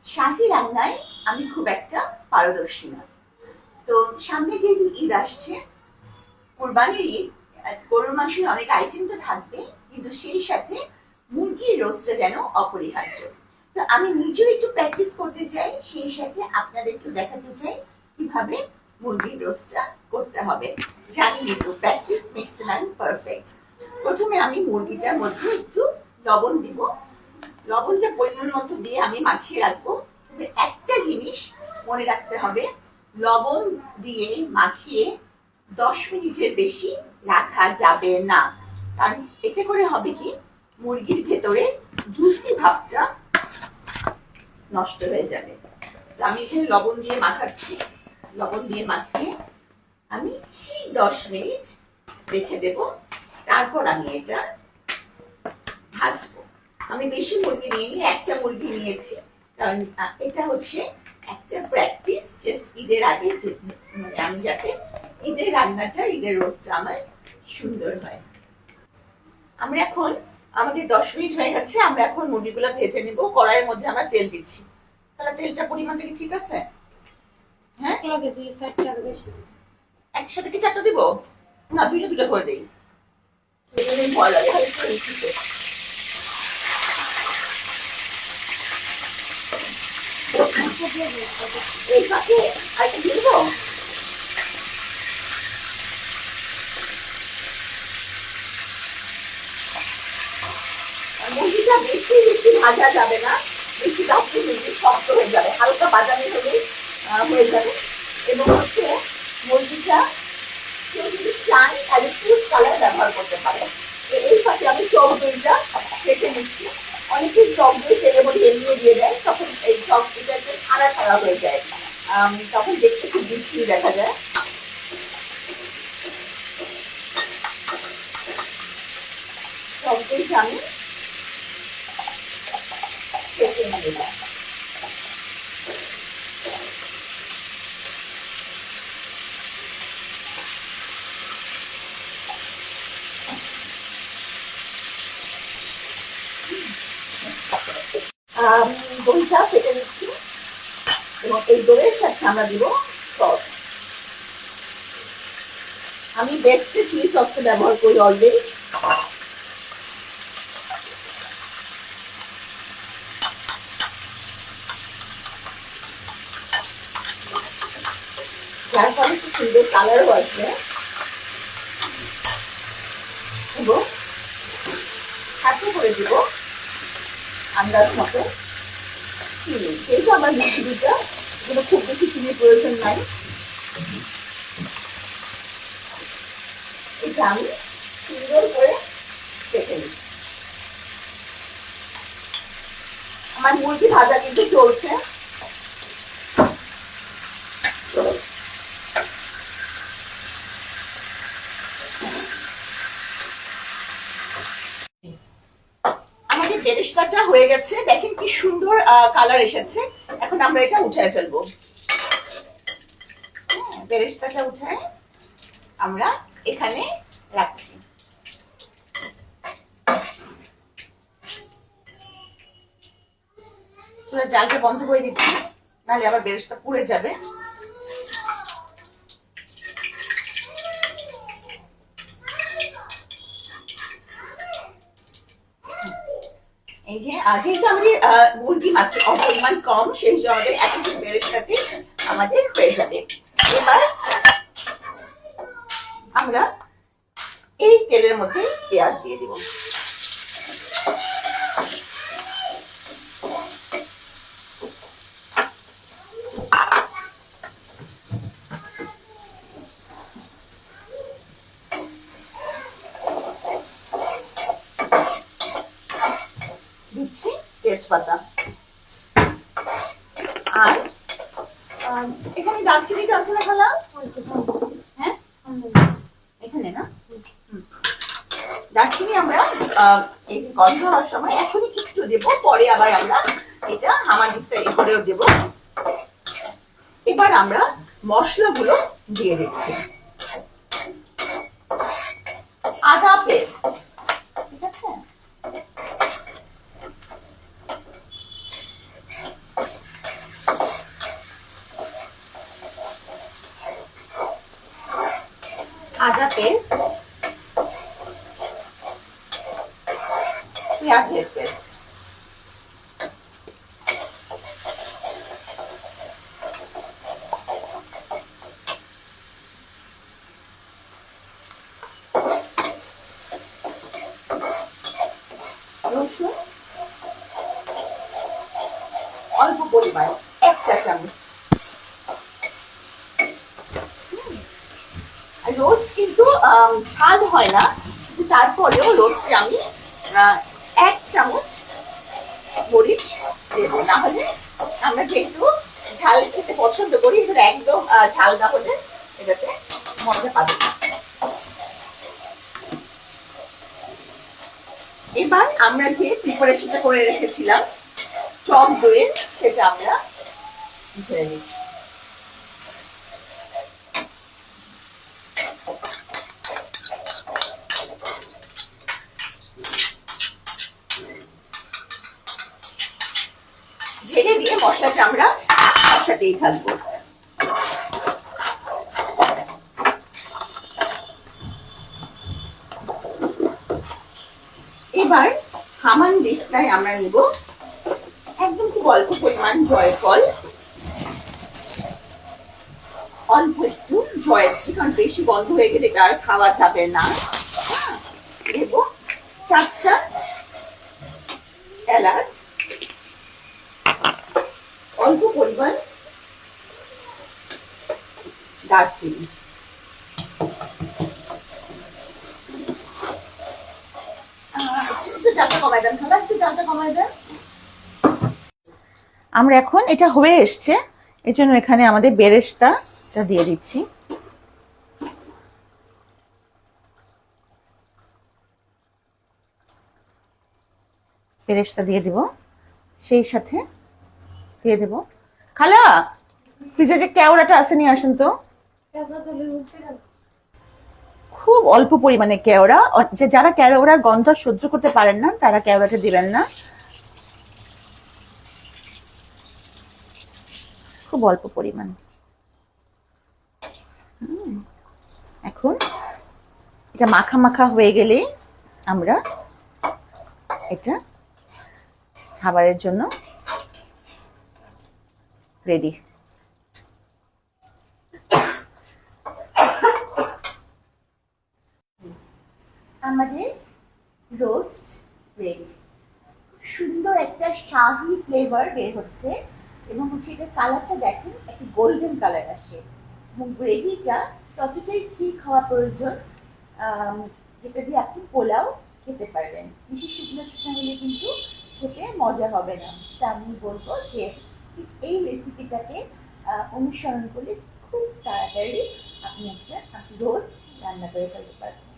শাহী রান্নায় আমি খুব একটা পারদর্শী না। তো সামনে যেহেতু ঈদ আসছে, কোরবানির ঈদ, গরুর মাংসের অনেক আইটেম তো থাকবে, কিন্তু সেই সাথে মুরগির রোস্টটা যেন অপরিহার্য। তো আমি নিজেও একটু প্র্যাকটিস করতে চাই, সেই সাথে আপনাদেরকে দেখাতে চাই কিভাবে মুরগির রোস্টটা করতে হবে। জানি কিন্তু প্র্যাকটিস মেক্স ম্যান পারফেক্ট। প্রথমে আমি মুরগিটার মধ্যে একটু লবণ দিব। লবণটা পরিমাণ মতো দিয়ে আমি মাখিয়ে রাখবো। তবে একটা জিনিস মনে রাখতে হবে, লবণ দিয়ে মাখিয়ে 10 মিনিটের বেশি রাখা যাবে না। কারণ এতে করে হবে কি, মুরগির ভেতরে জুসি ভাবটা নষ্ট হয়ে যাবে। তো আমি এখানে লবণ দিয়ে মাখাচ্ছি। লবণ দিয়ে মাখিয়ে আমি ঠিক 10 মিনিট রেখে দেব। তারপর আমি এটা ভাজবো। আমি বেশি মুরগি নিইনি, একটা মুরগি নিয়েছি। কারণ এটা হচ্ছে একটা প্র্যাকটিস, জাস্ট ঈদের আগে মানে আমি যাতে ঈদের রান্নাটা, ঈদের রোস্টটা আমার সুন্দর হয়। আমরা এখন, আমাদের 10 মিনিট হয়ে গেছে, আমরা এখন মুরগিগুলো ভেজে নিব। কড়াইয়ের মধ্যে আমরা তেল দিচ্ছি। তাহলে তেলটা পরিমাণটা কি ঠিক আছে? হ্যাঁ, একসাথে কি 4টা দিব? না, দুইটা দুটো করে দিই। ভয় লাগে এই ফাঁকে আরেকটা দিয়ে দেবো। মুরগিটা বেশি বেশি ভাজা যাবে না, বেশি ভাজলে মুরগি শক্ত হয়ে যাবে, হালকা বাদামি হলেই হয়ে যাবে। এবং হচ্ছে মুরগিটা কেউ যদি চান তাহলে ফুড কালার ব্যবহার করতে পারে। এই ফাঁকে আমি টক দইটা রেখে নিচ্ছি। অনেকেই টক দই তেলের মধ্যে এমনিও দিয়ে দেয়, তখন এই টক দইটা একটু ছাড়া ছাড়া হয়ে যায়, তখন দেখতে খুব বিশ্রী দেখা যায়। টক দইটা আমি রেখে নিলাম। দইটা ফেটে নিচ্ছি এবং এই দইয়ের সাথে আমরা দিব সস। আমি বেস্ট চিলি সসটা ব্যবহার করি অলরেডি। যার ফলে খুব সুন্দর কালারও আসবে। এবং সাথে করে দিব আন্দাজ মতো চিনি। যেহেতু আমার মিষ্টিটা, এগুলো খুব বেশি চিনির প্রয়োজন নাই। এটা আমি সুন্দর করে কেটে নিই। আমার মুরগি ভাজা কিন্তু চলছে। আমাদের বেরেস্তাটা হয়ে গেছে, দেখেন কি সুন্দর কালার এসেছে। এখন আমরা এটা উঠায় ফেলবো। বেরেস্তাটা উঠায় আমরা এখানে রাখছি। জালটা বন্ধ করে দিচ্ছি, নাহলে আবার বেরেস্তা পুড়ে যাবে। এই যে যেহেতু আমাদের মুরগি মাত্র পরিমাণ কম, সেই জন্য আমাদের একটু বেরেস্তাতে আমাদের হয়ে যাবে। এবার আমরা এই তেলের মধ্যে পেঁয়াজ দিয়ে দিব। দিচ্ছি তেজপাতা, আর এখানে দারচিনিটা আছে না খালা? হ্যাঁ, এখানে না। দারচিনি আমরা এই গন্ধ হওয়ার সময় এখনই একটু দেবো, পরে আবার আমরা এটা হামাদিস্তা এই করেও দেব। এবার আমরা মশলাগুলো দিয়ে দিচ্ছি। আদা পেস্ট, ঠিক আছে, আদা পেস্ট, পেঁয়াজের পেস্ট, রসুন অল্প পরিমাণ 1 চা চামচ। রোজ কিন্তু ঝাল হয় না, কিন্তু তারপরেও রোজকে আমি 1 চামচ মরিচ দেবো, না হলে আমরা যেহেতু ঝাল খেতে পছন্দ করি, এগুলো একদম ঝাল না হলে এটাতে মজা পাবে না। এবার আমরা যে প্রিপারেশনটা করে রেখেছিলাম টক দইয়ের, সেটা আমরা ঢেলে নিচ্ছি। ঢেলে দিয়ে মশলাটা আমরা একসাথেই থাকবো। এবার হামান দিকটায় আমরা নিব একদম খুব অল্প পরিমাণ জয়ফল, অল্প একটু জয়ত্রী, কারণ বেশি বন্ধ হয়ে গেলে এটা আর খাওয়া যাবে না। এবং 4টা এলাচ, অল্প পরিমাণ দারচিনি। আমরা এখন এটা হয়ে এসছে, এর জন্য এখানে আমাদের বেরেস্তাটা দিয়ে দিচ্ছি। বেরেস্তা দিয়ে দিব, সেই সাথে দিয়ে দেব খালা ফ্রিজে যে কেওড়াটা আছে নিয়ে আসেন তো। খুব অল্প পরিমাণে কেওড়া, যে যারা কেওড়ার গন্ধ সহ্য করতে পারেন না তারা কেওড়াটা দিবেন না, খুব অল্প পরিমাণ। এখন এটা মাখা মাখা হয়ে গেলে আমরা এটা খাবারের জন্য রেডি। আমাদের রোস্ট রেডি, সুন্দর একটা শাহি ফ্লেভার বের হচ্ছে, এবং এটার কালারটা দেখেন একটা গোল্ডেন কালার আসে, এবং গ্রেভিটা ততটাই ঠিক হওয়া প্রয়োজন যেটা দিয়ে আপনি পোলাও খেতে পারবেন। বেশি শুকনো শুকনো হলে কিন্তু খেতে মজা হবে না। তা আমি বলবো যে ঠিক এই রেসিপিটাকে অনুসরণ করলে খুব তাড়াতাড়ি আপনি একটা রোস্ট রান্না করে ফেলতে পারবেন।